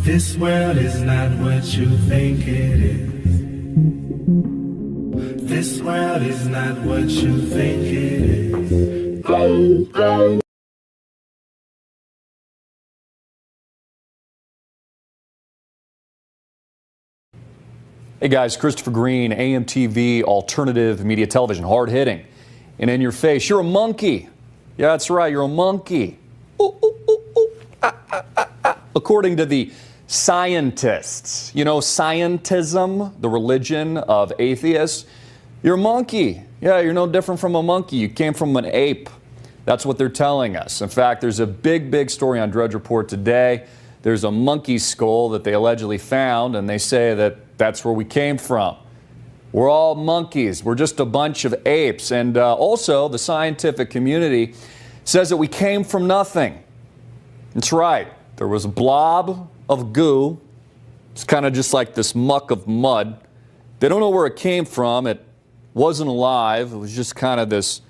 This world is not what you think it is. This world is not what you think it is. Oh, oh. Hey guys, Christopher Green, AMTV, alternative media television, hard hitting and in your face. You're a monkey. Yeah, that's right, you're a monkey. Ooh, ooh, ooh, ooh. Ah, ah, ah, ah. According to the scientists, you know, scientism, the religion of atheists, you're a monkey. Yeah, you're no different from a monkey. You came from an ape. That's what they're telling us. In fact, there's a big story on Drudge Report today. There's a monkey skull that they allegedly found, and they say that that's where we came from. We're all monkeys. We're just a bunch of apes. And also, the scientific community says that we came from nothing. That's right. There was a blob of goo. It's kind of just like this muck of mud. They don't know where it came from. It wasn't alive. It was just kind of this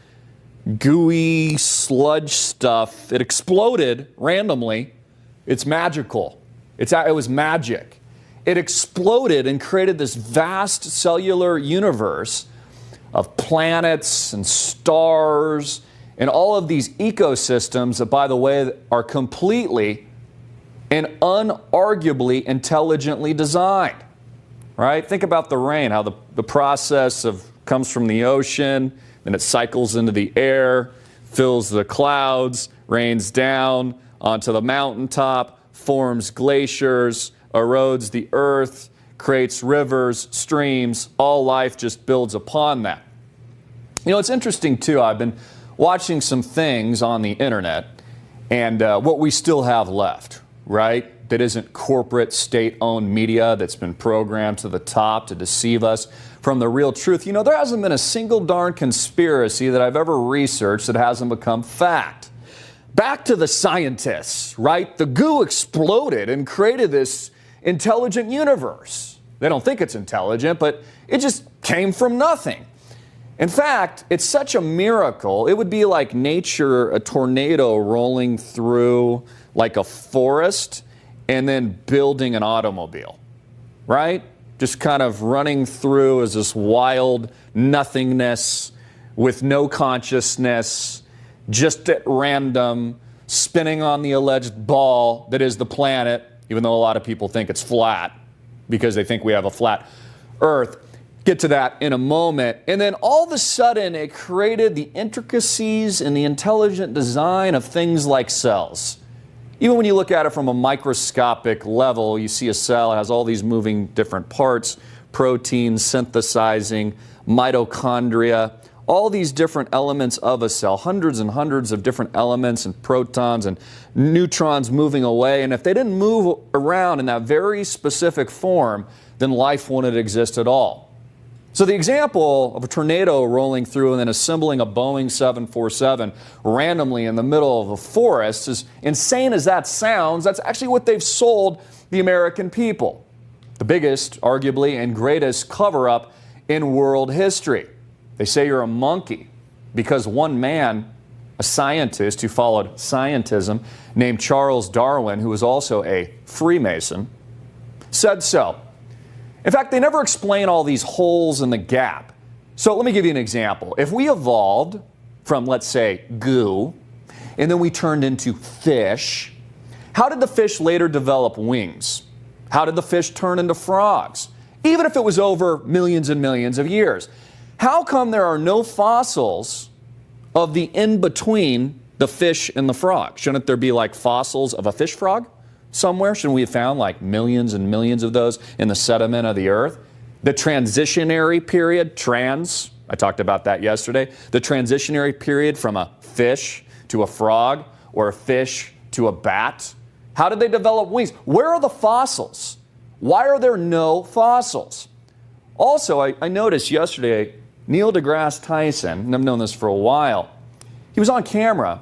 gooey sludge stuff. It exploded randomly. It's magical. It was magic. It exploded and created this vast cellular universe of planets and stars and all of these ecosystems that, by the way, are completely and unarguably intelligently designed. Right? Think about the rain, how the process comes from the ocean, then it cycles into the air, fills the clouds, rains down onto the mountaintop, forms glaciers, erodes the earth, creates rivers, streams. All life just builds upon that. You know, it's interesting, too. I've been watching some things on the internet and what we still have left, right? That isn't corporate, state-owned media that's been programmed to the top to deceive us from the real truth. You know, there hasn't been a single darn conspiracy that I've ever researched that hasn't become fact. Back to the scientists, right? The goo exploded and created this intelligent universe. They don't think it's intelligent, but it just came from nothing. In fact, it's such a miracle. It would be like nature, a tornado rolling through like a forest and then building an automobile, right? Just kind of running through as this wild nothingness with no consciousness, just at random, spinning on the alleged ball that is the planet, even though a lot of people think it's flat because they think we have a flat Earth. Get to that in a moment. And then all of a sudden, it created the intricacies and the intelligent design of things like cells. Even when you look at it from a microscopic level, you see a cell has all these moving different parts, proteins synthesizing, mitochondria, all these different elements of a cell, hundreds and hundreds of different elements and protons and neutrons moving away. And if they didn't move around in that very specific form, then life wouldn't exist at all. So the example of a tornado rolling through and then assembling a Boeing 747 randomly in the middle of a forest, as insane as that sounds, that's actually what they've sold the American people. The biggest, arguably, and greatest cover-up in world history. They say you're a monkey because one man, a scientist who followed scientism, named Charles Darwin, who was also a Freemason, said so. In fact, they never explain all these holes in the gap. So let me give you an example. If we evolved from, let's say, goo, and then we turned into fish, how did the fish later develop wings? How did the fish turn into frogs? Even if it was over millions and millions of years. How come there are no fossils of the in-between the fish and the frog? Shouldn't there be like fossils of a fish frog somewhere? Shouldn't we have found like millions and millions of those in the sediment of the earth? The transitionary period, I talked about that yesterday. The transitionary period from a fish to a frog or a fish to a bat. How did they develop wings? Where are the fossils? Why are there no fossils? Also, I noticed yesterday, Neil deGrasse Tyson, and I've known this for a while, he was on camera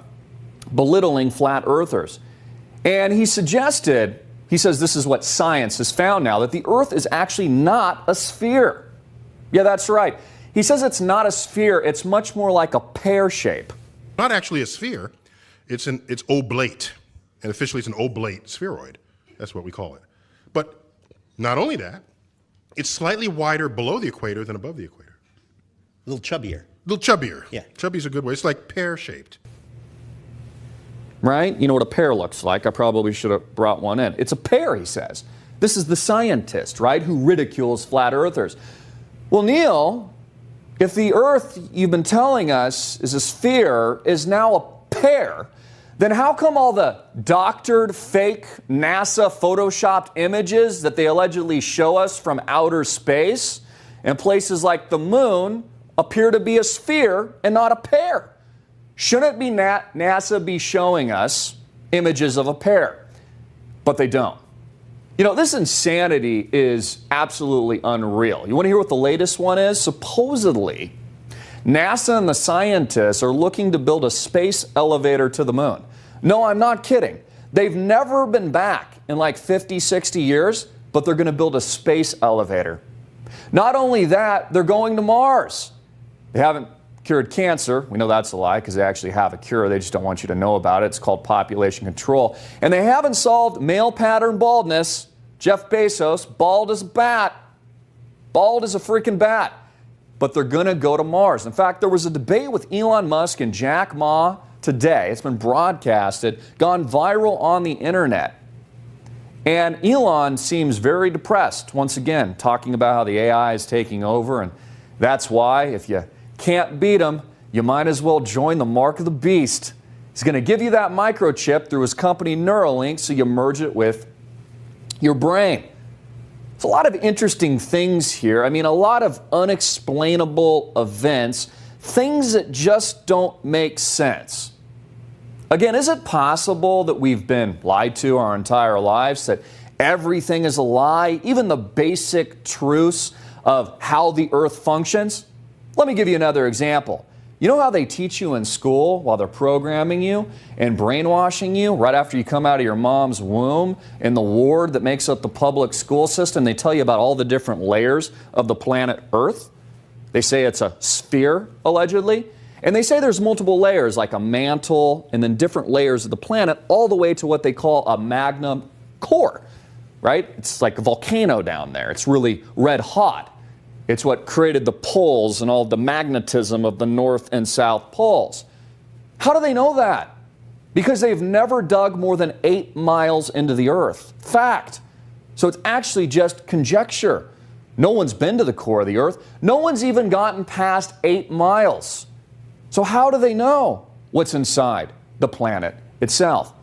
belittling flat earthers. And he suggested, he says this is what science has found now, that the earth is actually not a sphere. Yeah, that's right. He says it's not a sphere, it's much more like a pear shape. Not actually a sphere, it's oblate. And officially it's an oblate spheroid. That's what we call it. But not only that, it's slightly wider below the equator than above the equator. A little chubbier. A little chubbier. Yeah. Chubby's a good way. It's like pear-shaped. Right? You know what a pear looks like. I probably should have brought one in. It's a pear, he says. This is the scientist, right, who ridicules flat earthers. Well, Neil, if the Earth you've been telling us is a sphere is now a pear, then how come all the doctored, fake NASA photoshopped images that they allegedly show us from outer space and places like the moon appear to be a sphere and not a pear? Shouldn't be NASA be showing us images of a pear? But they don't. You know, this insanity is absolutely unreal. You want to hear what the latest one is? Supposedly, NASA and the scientists are looking to build a space elevator to the moon. No, I'm not kidding. They've never been back in like 50, 60 years, but they're going to build a space elevator. Not only that, they're going to Mars. They haven't cured cancer. We know that's a lie because they actually have a cure. They just don't want you to know about it. It's called population control. And they haven't solved male pattern baldness. Jeff Bezos, bald as a bat. Bald as a freaking bat. But they're going to go to Mars. In fact, there was a debate with Elon Musk and Jack Ma today. It's been broadcasted, gone viral on the internet. And Elon seems very depressed, once again, talking about how the AI is taking over. And that's why, if you can't beat him, you might as well join the mark of the beast. He's going to give you that microchip through his company Neuralink so you merge it with your brain. There's a lot of interesting things here. I mean, a lot of unexplainable events, things that just don't make sense. Again, is it possible that we've been lied to our entire lives, that everything is a lie, even the basic truths of how the earth functions? Let me give you another example. You know how they teach you in school while they're programming you and brainwashing you right after you come out of your mom's womb in the ward that makes up the public school system? They tell you about all the different layers of the planet Earth. They say it's a sphere, allegedly. And they say there's multiple layers, like a mantle and then different layers of the planet, all the way to what they call a magma core, right? It's like a volcano down there. It's really red hot. It's what created the poles and all the magnetism of the North and South poles. How do they know that? Because they've never dug more than 8 miles into the earth. Fact. So it's actually just conjecture. No one's been to the core of the earth. No one's even gotten past 8 miles. So how do they know what's inside the planet itself?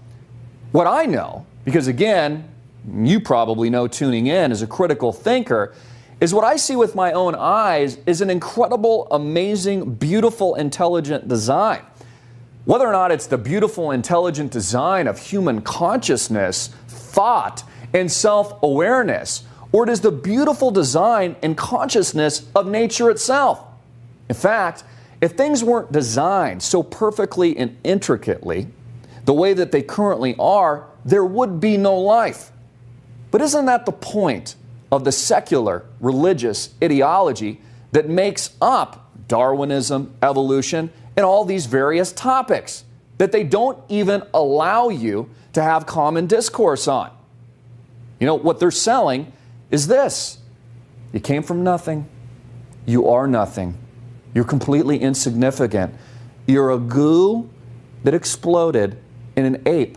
What I know, because again, you probably know tuning in as a critical thinker, is what I see with my own eyes is an incredible, amazing, beautiful, intelligent design. Whether or not it's the beautiful, intelligent design of human consciousness, thought, and self-awareness, or it is the beautiful design and consciousness of nature itself. In fact, if things weren't designed so perfectly and intricately, the way that they currently are, there would be no life. But isn't that the point of the secular religious ideology that makes up Darwinism, evolution, and all these various topics that they don't even allow you to have common discourse on? You know, what they're selling is this. You came from nothing. You are nothing. You're completely insignificant. You're a goo that exploded in an ape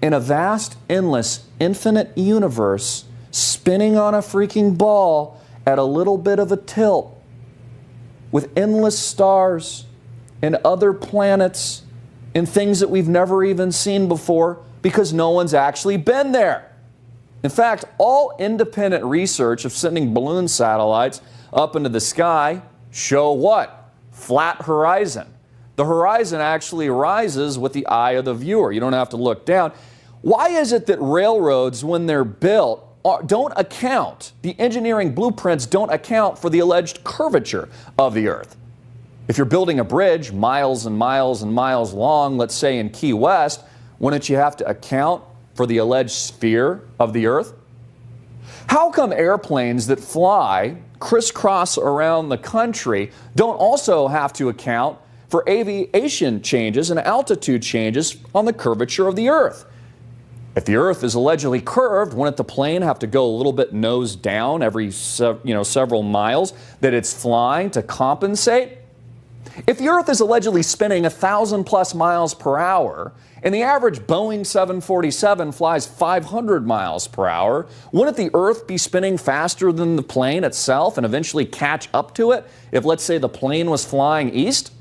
in a vast, endless, infinite universe spinning on a freaking ball at a little bit of a tilt with endless stars and other planets and things that we've never even seen before because no one's actually been there. In fact, all independent research of sending balloon satellites up into the sky show what? Flat horizon. The horizon actually rises with the eye of the viewer. You don't have to look down. Why is it that railroads, when they're built, don't account, the engineering blueprints don't account for the alleged curvature of the earth? If you're building a bridge miles and miles and miles long, let's say in Key West, wouldn't you have to account for the alleged sphere of the earth? How come airplanes that fly crisscross around the country don't also have to account for aviation changes and altitude changes on the curvature of the earth? If the Earth is allegedly curved, wouldn't the plane have to go a little bit nose down every several miles that it's flying to compensate? If the Earth is allegedly spinning 1,000+ miles per hour and the average Boeing 747 flies 500 miles per hour, wouldn't the Earth be spinning faster than the plane itself and eventually catch up to it if, let's say, the plane was flying east?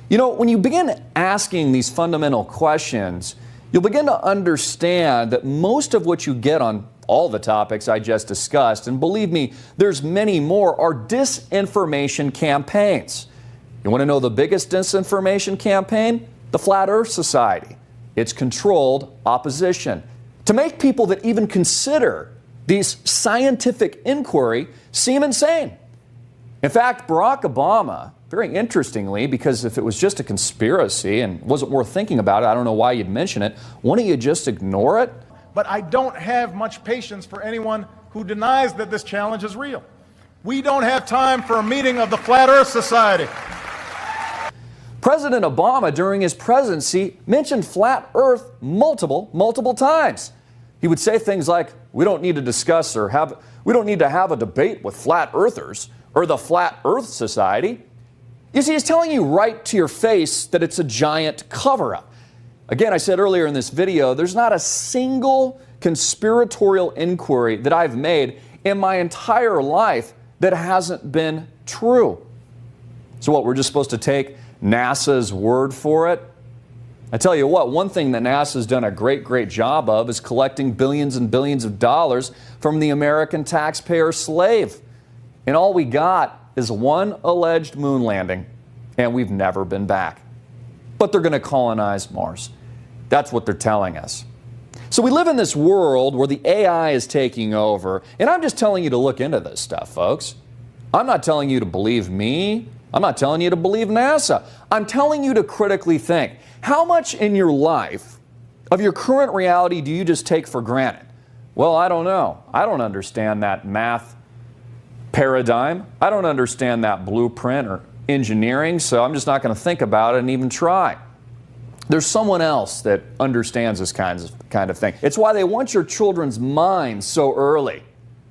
You know, when you begin asking these fundamental questions, you'll begin to understand that most of what you get on all the topics I just discussed, and believe me, there's many more, are disinformation campaigns. You want to know the biggest disinformation campaign? The Flat Earth Society. It's controlled opposition to make people that even consider these scientific inquiry seem insane. In fact, Barack Obama, very interestingly, because if it was just a conspiracy and wasn't worth thinking about it, I don't know why you'd mention it, why don't you just ignore it? But I don't have much patience for anyone who denies that this challenge is real. We don't have time for a meeting of the Flat Earth Society. President Obama, during his presidency, mentioned flat Earth multiple times. He would say things like, we don't need to discuss or we don't need to have a debate with flat earthers or the Flat Earth Society. You see, he's telling you right to your face that it's a giant cover-up. Again, I said earlier in this video, there's not a single conspiratorial inquiry that I've made in my entire life that hasn't been true. So what, we're just supposed to take NASA's word for it? I tell you what, one thing that NASA's done a great job of is collecting billions and billions of dollars from the American taxpayer slave. And all we got is one alleged moon landing, and we've never been back. But they're going to colonize Mars. That's what they're telling us. So we live in this world where the AI is taking over, and I'm just telling you to look into this stuff, folks. I'm not telling you to believe me. I'm not telling you to believe NASA. I'm telling you to critically think. How much in your life of your current reality do you just take for granted? Well, I don't know. I don't understand that math paradigm. I don't understand that blueprint or engineering, so I'm just not going to think about it and even try. There's someone else that understands this kind of thing. It's why they want your children's minds so early.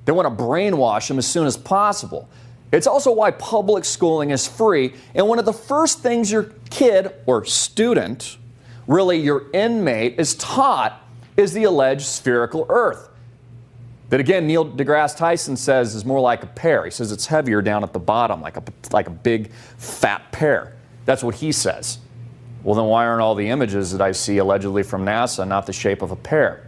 They want to brainwash them as soon as possible. It's also why public schooling is free, and one of the first things your kid or student, really your inmate, is taught is the alleged spherical Earth. That again, Neil deGrasse Tyson says is more like a pear. He says it's heavier down at the bottom, like a big fat pear. That's what he says. Well, then why aren't all the images that I see allegedly from NASA not the shape of a pear?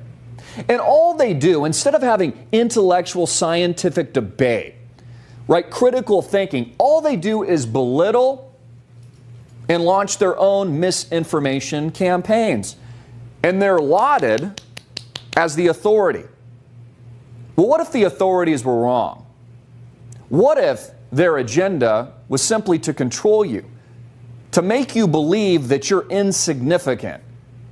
And all they do, instead of having intellectual scientific debate, right, critical thinking, all they do is belittle and launch their own misinformation campaigns. And they're lauded as the authority. Well, what if the authorities were wrong? What if their agenda was simply to control you, to make you believe that you're insignificant,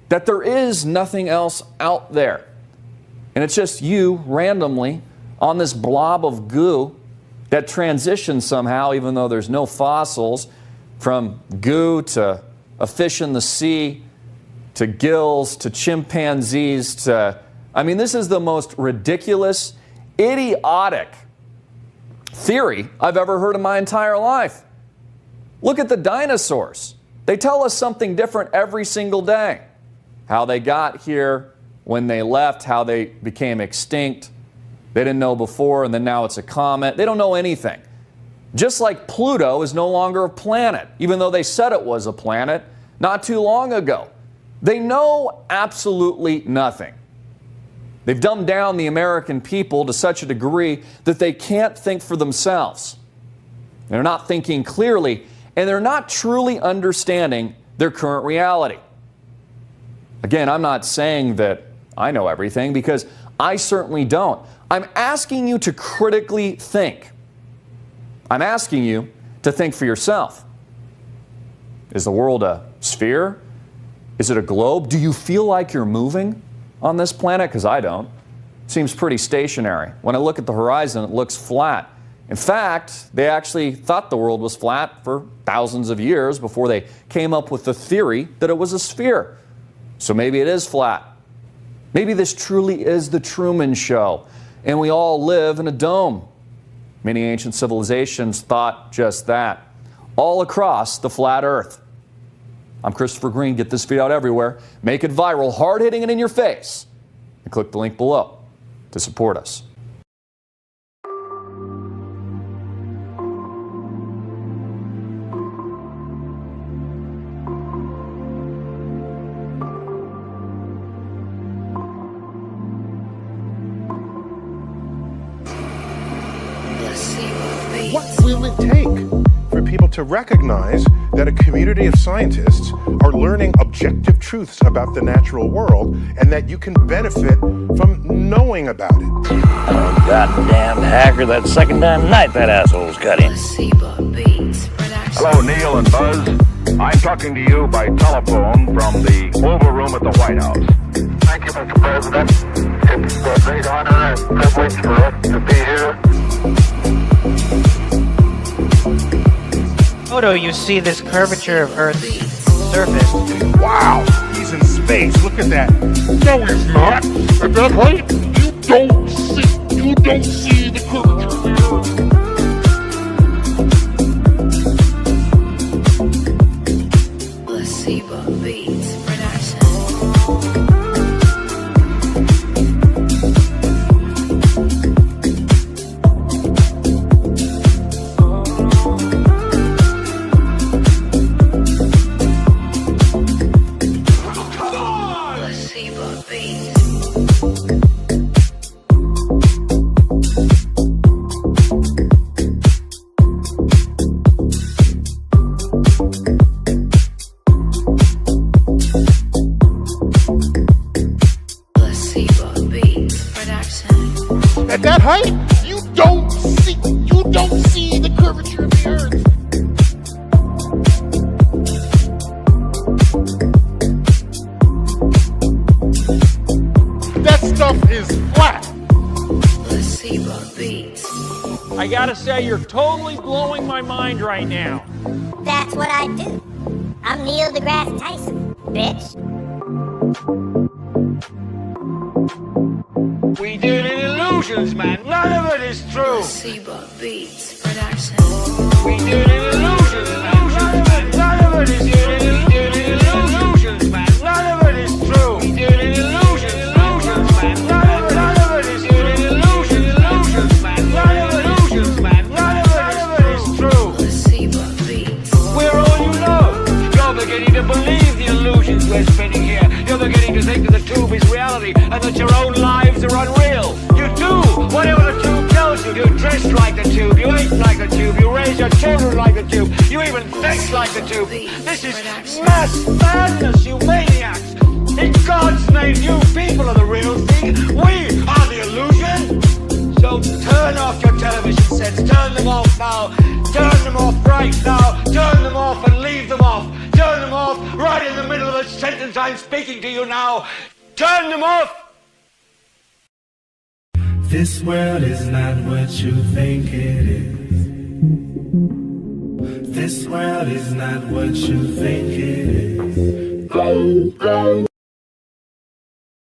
that there is nothing else out there, and it's just you randomly on this blob of goo that transitions somehow, even though there's no fossils, from goo to a fish in the sea to gills to chimpanzees to... I mean, this is the most ridiculous, idiotic theory I've ever heard in my entire life. Look at the dinosaurs. They tell us something different every single day. How they got here, when they left, how they became extinct. They didn't know before, and then now it's a comet. They don't know anything. Just like Pluto is no longer a planet, even though they said it was a planet not too long ago. They know absolutely nothing. They've dumbed down the American people to such a degree that they can't think for themselves. They're not thinking clearly, and they're not truly understanding their current reality. Again, I'm not saying that I know everything, because I certainly don't. I'm asking you to critically think. I'm asking you to think for yourself. Is the world a sphere? Is it a globe? Do you feel like you're moving on this planet? Because I don't. It seems pretty stationary. When I look at the horizon, it looks flat. In fact, they actually thought the world was flat for thousands of years before they came up with the theory that it was a sphere. So maybe it is flat. Maybe this truly is the Truman Show, and we all live in a dome. Many ancient civilizations thought just that, all across the flat earth. I'm Christopher Green. Get this video out everywhere. Make it viral, hard-hitting and in your face. And click the link below to support us. What will it take for people to recognize that a community of scientists are learning objective truths about the natural world and that you can benefit from knowing about it? Oh, goddamn hacker, that second damn night that asshole's got in. Hello, Neil and Buzz. I'm talking to you by telephone from the Oval Room at the White House. Thank you, Mr. President. It's a great honor and privilege for us to be here. Photo, you see this curvature of Earth's surface. Wow, he's in space. Look at that. No, he's not. At that height, you don't see the curvature of the Earth. Placebo Beats Production. At that height, you don't see the curvature of the Earth. That stuff is flat. Placebo Beats. I gotta say, you're totally blowing my mind right now. That's what I do. I'm Neil deGrasse Tyson, bitch. We deal in illusions, man. None of it is true. Placebo Beats Production. We deal in illusions, man. None of it is true. Illusions, man. None of it is true. We deal in illusions, man. None of it is illusions, man. None of it is true. Placebo Beats. We're all you know. You're beginning to believe the illusions we're spinning here. You're beginning to think that the tube is reality and that your own lives are unreal. You do whatever the tube tells you. You dress like the tube, you eat like the tube, you raise your children like the tube, you even think like the tube. This is mass madness, you maniacs. In God's name, you people are the real thing. We are the illusion. So turn off your television sets, turn them off now. Turn them off right now. Turn them off and leave them off. Turn them off right in the middle of the sentence I'm speaking to you now. Turn them off. This world is not what you think it is. This world is not what you think it is. Go, go.